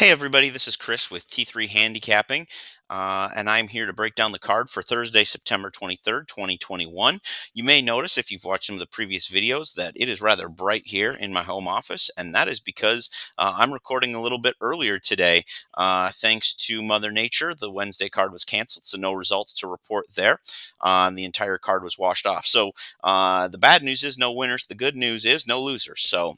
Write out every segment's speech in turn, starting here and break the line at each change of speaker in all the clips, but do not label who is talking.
Hey everybody, this is Chris with T3 Handicapping, and I'm here to break down the card for Thursday, September 23rd, 2021. You may notice if you've watched some of the previous videos that it is rather bright here in my home office, and that is because I'm recording a little bit earlier today. Thanks to Mother Nature, the Wednesday card was canceled, so no results to report there. And the entire card was washed off. So the bad news is no winners. The good news is no losers. So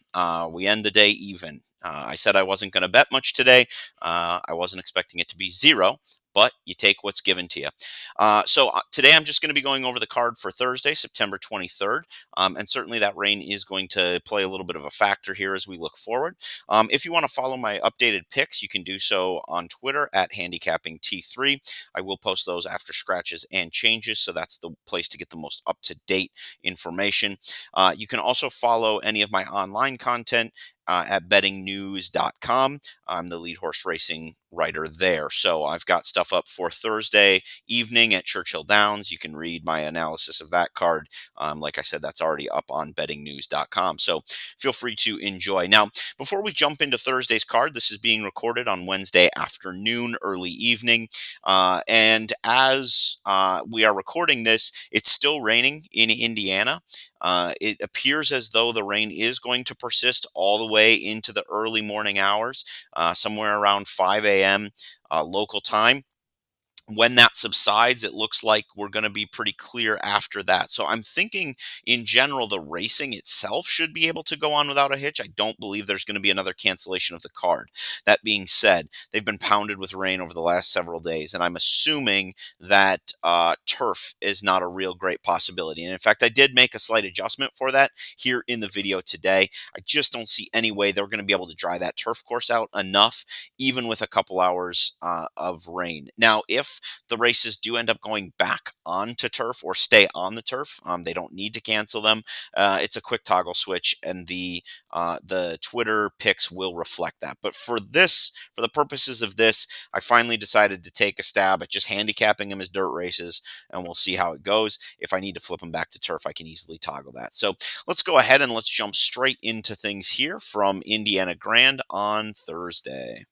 we end the day even. I said I wasn't going to bet much today. I wasn't expecting it to be zero, but you take what's given to you. So today I'm just going to be going over the card for Thursday, September 23rd. And certainly that rain is going to play a little bit of a factor here as we look forward. If you want to follow my updated picks, you can do so on Twitter at handicappingT3. I will post those after scratches and changes, so that's the place to get the most up-to-date information. You can also follow any of my online content at bettingnews.com. I'm the lead horse racing writer there. So I've got stuff up for Thursday evening at Churchill Downs. You can read my analysis of that card. Like I said, that's already up on bettingnews.com. So feel free to enjoy. Now, before we jump into Thursday's card, this is being recorded on Wednesday afternoon, early evening. And as we are recording this, it's still raining in Indiana. It appears as though the rain is going to persist all the way into the early morning hours, somewhere around 5 a.m. Local time. When that subsides, it looks like we're going to be pretty clear after that. So I'm thinking in general, the racing itself should be able to go on without a hitch. I don't believe there's going to be another cancellation of the card. That being said, they've been pounded with rain over the last several days, and I'm assuming that turf is not a real great possibility. And in fact, I did make a slight adjustment for that here in the video today. I just don't see any way they're going to be able to dry that turf course out enough, even with a couple hours of rain. Now, if the races do end up going back onto turf or stay on the turf, they don't need to cancel them. It's a quick toggle switch, and the Twitter picks will reflect that. But for the purposes of this, I finally decided to take a stab at just handicapping them as dirt races, and we'll see how it goes. If I need to flip them back to turf, I can easily toggle that. So let's go ahead and let's jump straight into things here from Indiana Grand on Thursday.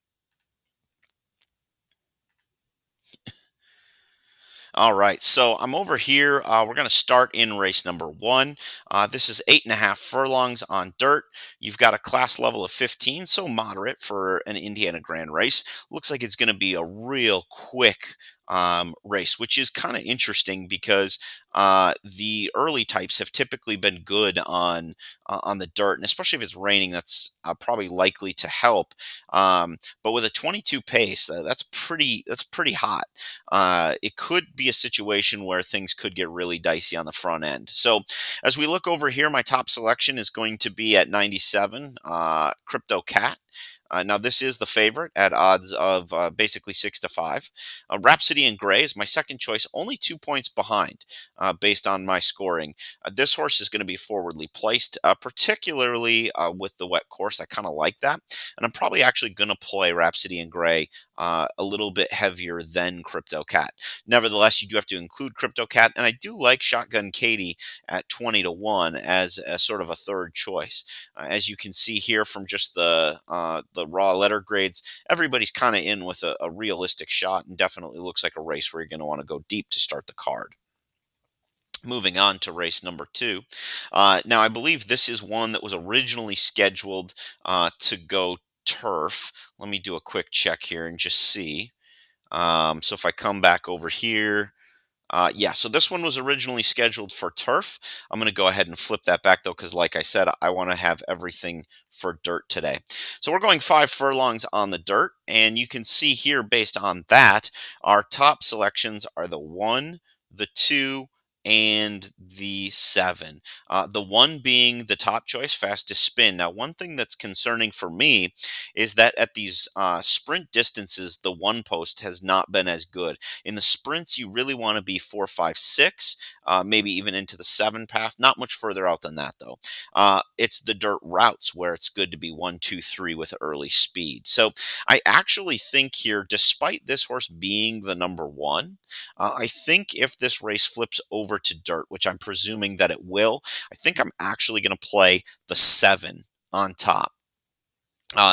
All right, so I'm over here. We're going to start in race number one. This is 8.5 furlongs on dirt. You've got a class level of 15, so moderate for an Indiana Grand race. Looks like it's going to be a real quick race, which is kind of interesting because the early types have typically been good on the dirt, and especially if it's raining, that's probably likely to help. But with a 22 pace, that's pretty hot. It could be a situation where things could get really dicey on the front end. So as we look over here, my top selection is going to be at 97, Crypto Cat. Now, this is the favorite at odds of basically 6 to 5. Rhapsody in Gray is my second choice, only 2 points behind based on my scoring. This horse is going to be forwardly placed, particularly with the wet course. I kind of like that. And I'm probably actually going to play Rhapsody in Gray a little bit heavier than Crypto Cat. Nevertheless, you do have to include Crypto Cat. And I do like Shotgun Katie at 20 to 1 as a sort of a third choice. As you can see here from just the raw letter grades, everybody's kind of in with a realistic shot, and definitely looks like a race where you're going to want to go deep to start the card. Moving on to race number two. Now, I believe this is one that was originally scheduled to go turf. Let me do a quick check here and just see. So if I come back over here, yeah, so this one was originally scheduled for turf. I'm going to go ahead and flip that back, though, because like I said, I want to have everything for dirt today. So we're going 5 furlongs on the dirt, and you can see here, based on that, our top selections are the 1, the 2, and the 7. The 1 being the top choice, fastest spin. Now, one thing that's concerning for me is that at these sprint distances, the 1 post has not been as good. In the sprints, you really want to be 4, 5, 6, maybe even into the 7 path. Not much further out than that, though. It's the dirt routes where it's good to be 1, 2, 3 with early speed. So I actually think here, despite this horse being the number 1, I think if this race flips over to dirt, which I'm presuming that it will, I think I'm actually going to play the 7 on top.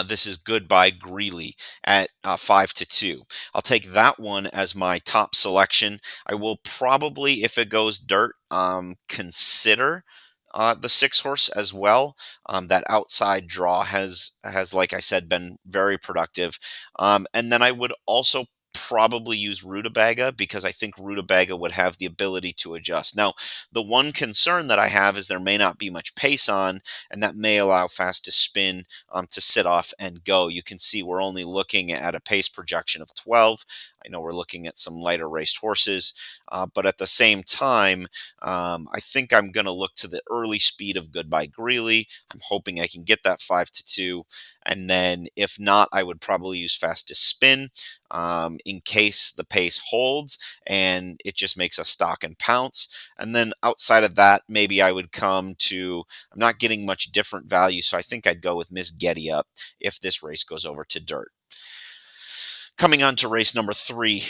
This is Goodbye Greeley at 5-2. I'll take that one as my top selection. I will probably, if it goes dirt, consider the six horse as well. That outside draw has, like I said, been very productive. And then I would also probably use Rutabaga because I think Rutabaga would have the ability to adjust. Now, the one concern that I have is there may not be much pace on, and that may allow Fast to spin to sit off and go. You can see we're only looking at a pace projection of 12. I know we're looking at some lighter raced horses, but at the same time, I think I'm going to look to the early speed of Goodbye Greeley. I'm hoping I can get that 5-2. And then if not, I would probably use Fast to spin in case the pace holds and it just makes a stock and pounce. And then outside of that, maybe I would come to, I'm not getting much different value, so I think I'd go with Miss Getty Up if this race goes over to dirt. Coming on to race number 3.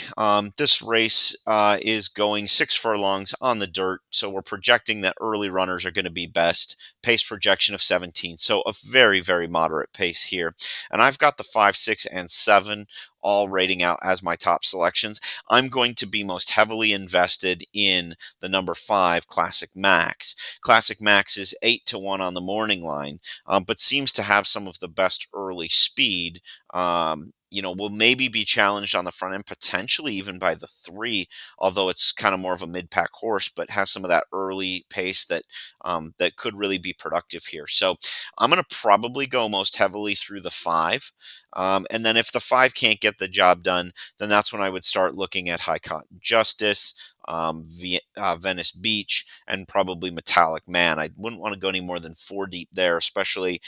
This race is going 6 furlongs on the dirt, so we're projecting that early runners are going to be best. Pace projection of 17, so a very, very moderate pace here. And I've got the 5, 6, and 7 all rating out as my top selections. I'm going to be most heavily invested in the number 5, Classic Max. Classic Max is 8-1 on the morning line, but seems to have some of the best early speed. Will maybe be challenged on the front end, potentially even by the 3, although it's kind of more of a mid-pack horse, but has some of that early pace that could really be productive here. So I'm going to probably go most heavily through the 5. And then if the 5 can't get the job done, then that's when I would start looking at High Cotton Justice, Venice Beach, and probably Metallic Man. I wouldn't want to go any more than 4 deep there, especially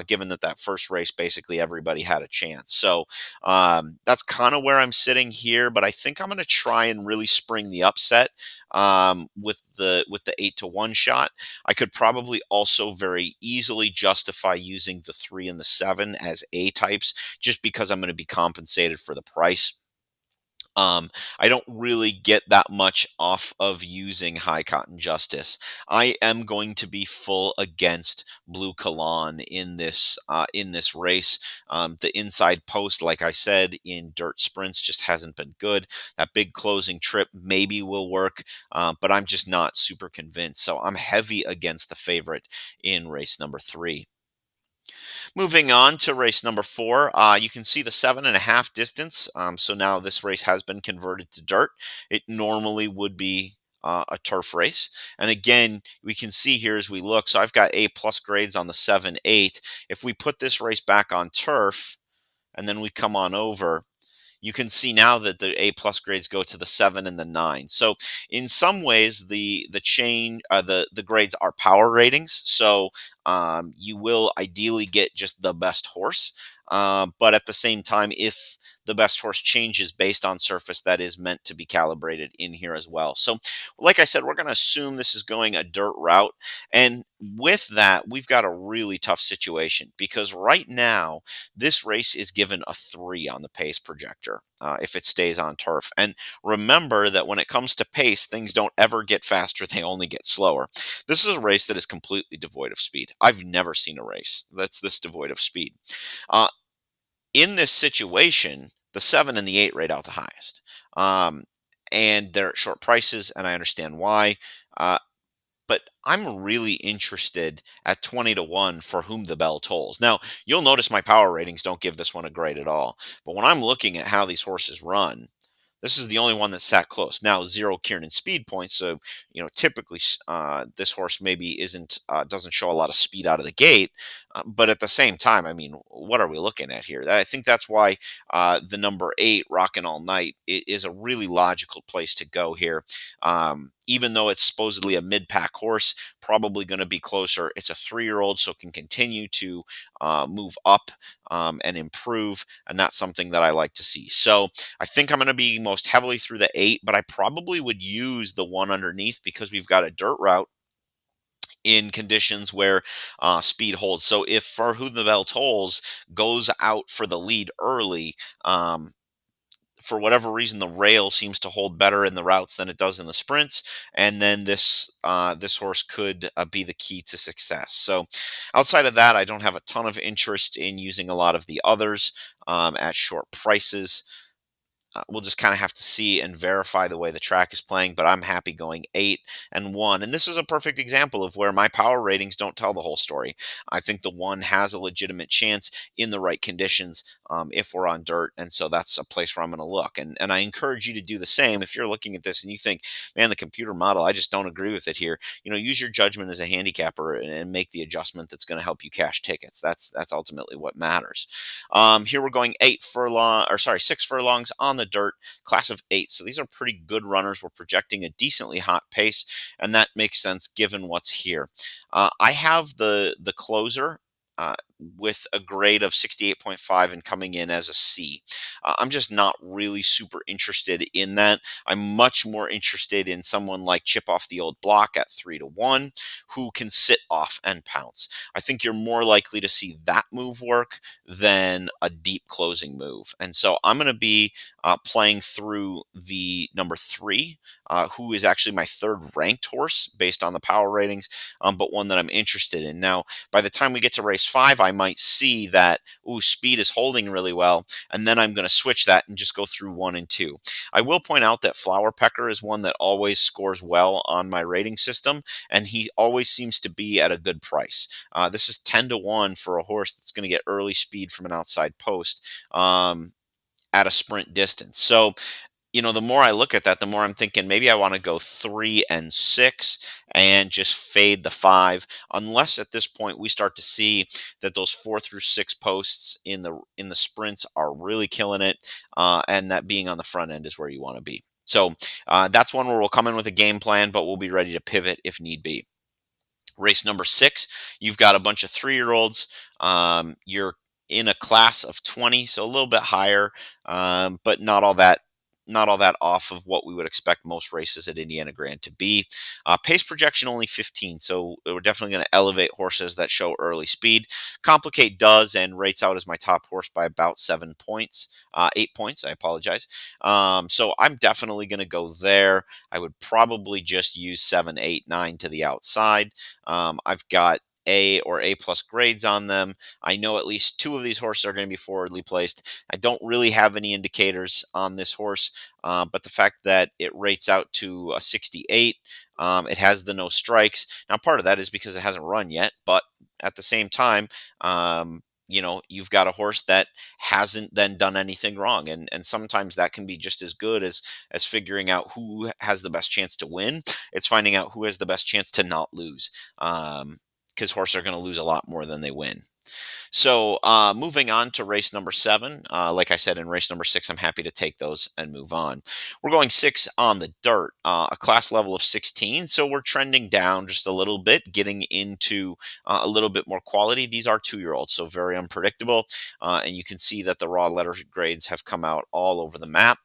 given that first race, basically everybody had a chance. So that's kind of where I'm sitting here, but I think I'm going to try and really spring the upset with the 8-1 shot. I could probably also very easily justify using the 3 and the 7 as A types, just because I'm going to be compensated for the price. I don't really get that much off of using High Cotton Justice. I am going to be full against Blue Kalan in this race. The inside post, like I said, in dirt sprints just hasn't been good. That big closing trip maybe will work, but I'm just not super convinced. So I'm heavy against the favorite in race number 3. Moving on to race number 4, you can see the 7.5 distance. So now this race has been converted to dirt. It normally would be a turf race. And again, we can see here as we look, so I've got A plus grades on the 7-8. If we put this race back on turf and then we come on over, you can see now that the A plus grades go to the 7 and the 9. So in some ways, the grades are power ratings. So you will ideally get just the best horse. But at the same time, if the best horse changes based on surface, that is meant to be calibrated in here as well. So, like I said, we're going to assume this is going a dirt route. And with that, we've got a really tough situation because right now, this race is given a 3 on the pace projector if it stays on turf. And remember that when it comes to pace, things don't ever get faster, they only get slower. This is a race that is completely devoid of speed. I've never seen a race that's this devoid of speed. Uh, in this situation, the 7 and the 8 rate out the highest. And they're at short prices, and I understand why. Uh, but I'm really interested at 20-1 for whom the bell tolls. Now, you'll notice my power ratings don't give this one a grade at all. But when I'm looking at how these horses run, this is the only one that sat close. Now, 0 Kiernan speed points, so typically this horse maybe doesn't show a lot of speed out of the gate. But at the same time, I mean, what are we looking at here? I think that's why the number 8, Rockin' All Night, is a really logical place to go here. Even though it's supposedly a mid-pack horse, probably going to be closer. It's a 3-year-old, so it can continue to move up and improve, and that's something that I like to see. So I think I'm going to be most heavily through the 8, but I probably would use the 1 underneath because we've got a dirt route in conditions where speed holds. So if For Who the Bell Tolls goes out for the lead early, for whatever reason, the rail seems to hold better in the routes than it does in the sprints, and then this horse could be the key to success. So, outside of that, I don't have a ton of interest in using a lot of the others at short prices. We'll just kind of have to see and verify the way the track is playing, but I'm happy going 8-1. And this is a perfect example of where my power ratings don't tell the whole story. I think the one has a legitimate chance in the right conditions if we're on dirt. And so that's a place where I'm going to look. And I encourage you to do the same. If you're looking at this and you think, man, the computer model, I just don't agree with it here, use your judgment as a handicapper and make the adjustment that's going to help you cash tickets. That's ultimately what matters. Here we're going 6 furlongs on the dirt, class of 8. So these are pretty good runners. We're projecting a decently hot pace, and that makes sense given what's here. I have the closer. Uh, with a grade of 68.5 and coming in as a C. I'm just not really super interested in that. I'm much more interested in someone like Chip Off the Old Block at 3-1, who can sit off and pounce. I think you're more likely to see that move work than a deep closing move. And so I'm going to be playing through the number 3, who is actually my third ranked horse based on the power ratings, but one that I'm interested in. Now, by the time we get to race 5, I might see that, speed is holding really well, and then I'm going to switch that and just go through 1 and 2. I will point out that Flower Pecker is one that always scores well on my rating system, and he always seems to be at a good price. This is 10-1 for a horse that's going to get early speed from an outside post at a sprint distance. So, the more I look at that, the more I'm thinking maybe I want to go 3 and 6 and just fade the 5, unless at this point we start to see that those 4 through 6 posts in the sprints are really killing it, and that being on the front end is where you want to be. So that's one where we'll come in with a game plan, but we'll be ready to pivot if need be. Race number 6, you've got a bunch of 3-year-olds. You're in a class of 20, so a little bit higher, but not all that off of what we would expect most races at Indiana Grand to be. Pace projection only 15, so we're definitely going to elevate horses that show early speed. Complicate does and rates out as my top horse by about 7 points, 8 points. I apologize. So I'm definitely going to go there. I would probably just use 7, 8, 9 to the outside. I've got A or A plus grades on them. I know at least 2 of these horses are going to be forwardly placed. I don't really have any indicators on this horse, but the fact that it rates out to a 68, it has the no strikes. Now, part of that is because it hasn't run yet, but at the same time, you've got a horse that hasn't then done anything wrong, and sometimes that can be just as good as figuring out who has the best chance to win. It's finding out who has the best chance to not lose. Because horses are going to lose a lot more than they win. So moving on to race number 7. Like I said, in race number 6, I'm happy to take those and move on. We're going 6 on the dirt, a class level of 16. So we're trending down just a little bit, getting into a little bit more quality. These are 2-year-olds, so very unpredictable. And you can see that the raw letter grades have come out all over the map.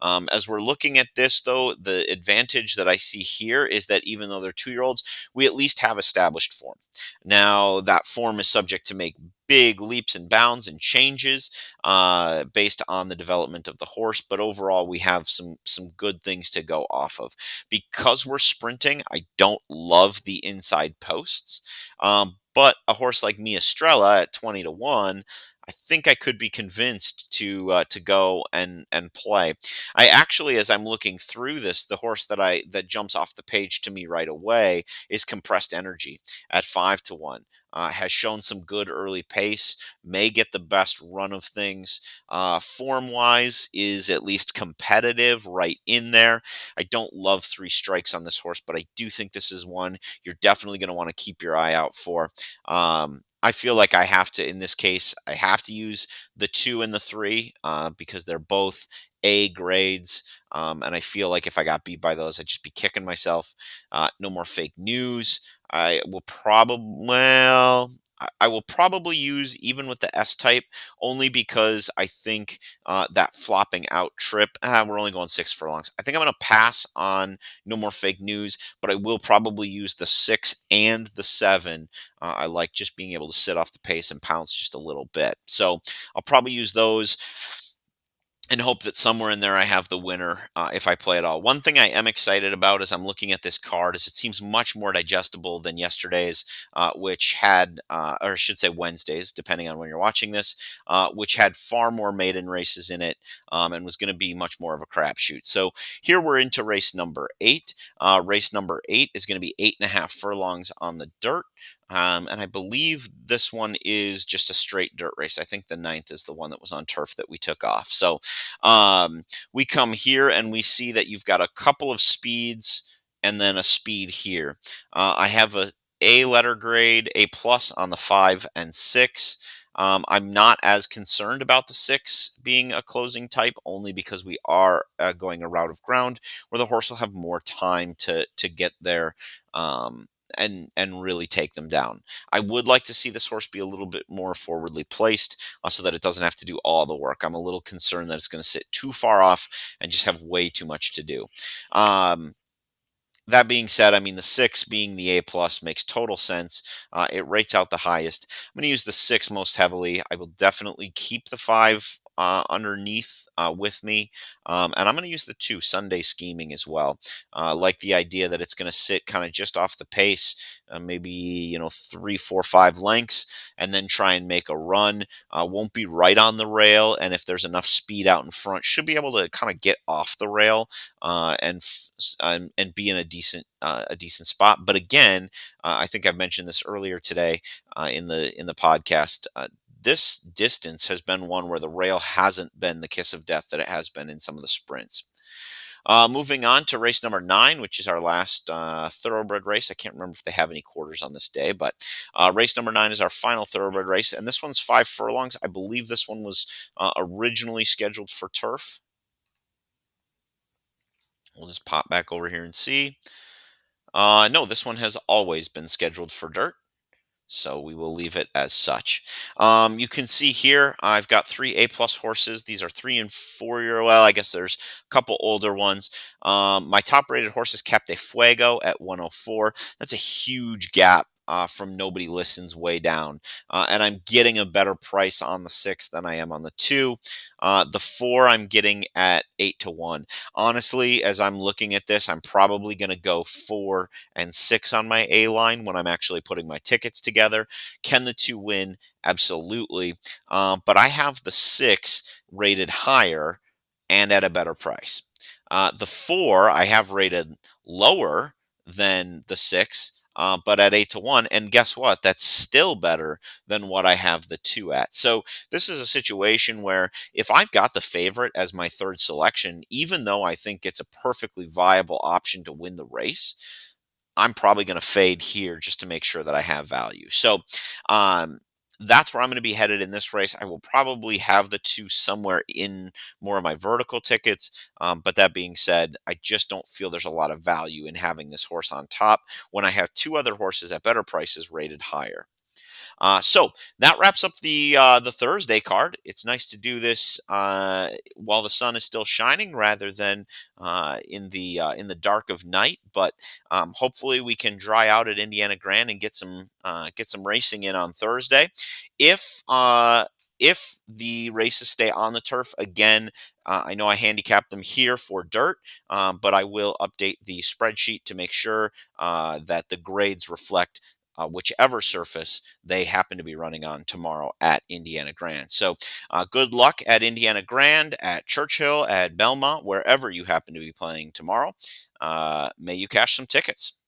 As we're looking at this, though, the advantage that I see here is that even though they're 2-year-olds, we at least have established form. Now, that form is subject to make big leaps and bounds and changes based on the development of the horse, but overall we have some good things to go off of. Because we're sprinting, I don't love the inside posts, but a horse like Mia Estrella at 20-1, I think I could be convinced to go and play. I actually, as I'm looking through this, the horse that jumps off the page to me right away is Compressed Energy at 5-1. Has shown some good early pace, may get the best run of things. Form-wise is at least competitive, right in there. I don't love 3 strikes on this horse, but I do think this is one you're definitely going to want to keep your eye out for. I feel like I have to, in this case, I have to use the 2 and the 3 because they're both A grades. And I feel like if I got beat by those, I'd just be kicking myself. No more fake news. I will probably, well, I will probably use even with the S type, only because I think that flopping out trip, we're only going 6 furlongs. I think I'm going to pass on no more fake news, but I will probably use the 6 and the 7. I like just being able to sit off the pace and pounce just a little bit. So I'll probably use those. and hope that somewhere in there I have the winner if I play it all. One thing I am excited about as I'm looking at this card is it seems much more digestible than yesterday's, which had, or I should say Wednesdays, depending on when you're watching this, which had far more maiden races in it and was going to be much more of a crapshoot. So here we're into race number 8. Race number 8 is going to be 8.5 furlongs on the dirt. And I believe this one is just a straight dirt race. I think the ninth is the one that was on turf that we took off. So we come here and we see that you've got a couple of speeds and then a speed here. I have a letter grade, A plus on the 5 and 6. I'm not as concerned about the 6 being a closing type, only because we are going a route of ground where the horse will have more time to get there. And really take them down. I would like to see this horse be a little bit more forwardly placed so that it doesn't have to do all the work. I'm a little concerned that it's going to sit too far off and just have way too much to do. Um, that being said, I mean, the 6 being the A plus makes total sense. It rates out the highest. I'm going to use the 6 most heavily. I will definitely keep the 5 underneath with me. And I'm going to use the 2 Sunday scheming as well. Like the idea that it's going to sit kind of just off the pace, maybe, 3, 4, 5 lengths, and then try and make a run. Won't be right on the rail. And if there's enough speed out in front, should be able to kind of get off the rail and be in a decent spot. But again, I think I've mentioned this earlier today in the podcast. This distance has been one where the rail hasn't been the kiss of death that it has been in some of the sprints. Moving on to race number 9, which is our last thoroughbred race. I can't remember if they have any quarters on this day, but race number 9 is our final thoroughbred race, and this one's 5 furlongs. I believe this one was originally scheduled for turf. We'll just pop back over here and see. No, this one has always been scheduled for dirt. So we will leave it as such. You can see here, I've got 3 A plus horses. These are 3 and 4 year. Well, I guess there's a couple older ones. My top rated horse is Capte Fuego at 104. That's a huge gap. From Nobody Listens way down. And I'm getting a better price on the 6 than I am on the 2. The 4 I'm getting at 8 to 1. Honestly, as I'm looking at this, I'm probably going to go 4 and 6 on my A line when I'm actually putting my tickets together. Can the 2 win? Absolutely. But I have the 6 rated higher and at a better price. The 4 I have rated lower than the 6. But at 8 to 1, and guess what? That's still better than what I have the 2 at. So this is a situation where if I've got the favorite as my third selection, even though I think it's a perfectly viable option to win the race, I'm probably going to fade here just to make sure that I have value. So um, that's where I'm going to be headed in this race. I will probably have the 2 somewhere in more of my vertical tickets. But that being said, I just don't feel there's a lot of value in having this horse on top when I have 2 other horses at better prices rated higher. So that wraps up the Thursday card. It's nice to do this while the sun is still shining, rather than in the dark of night. But hopefully, we can dry out at Indiana Grand and get some racing in on Thursday. If if the races stay on the turf again, I know I handicapped them here for dirt, but I will update the spreadsheet to make sure that the grades reflect whichever surface they happen to be running on tomorrow at Indiana Grand. So good luck at Indiana Grand, at Churchill, at Belmont, wherever you happen to be playing tomorrow. May you cash some tickets.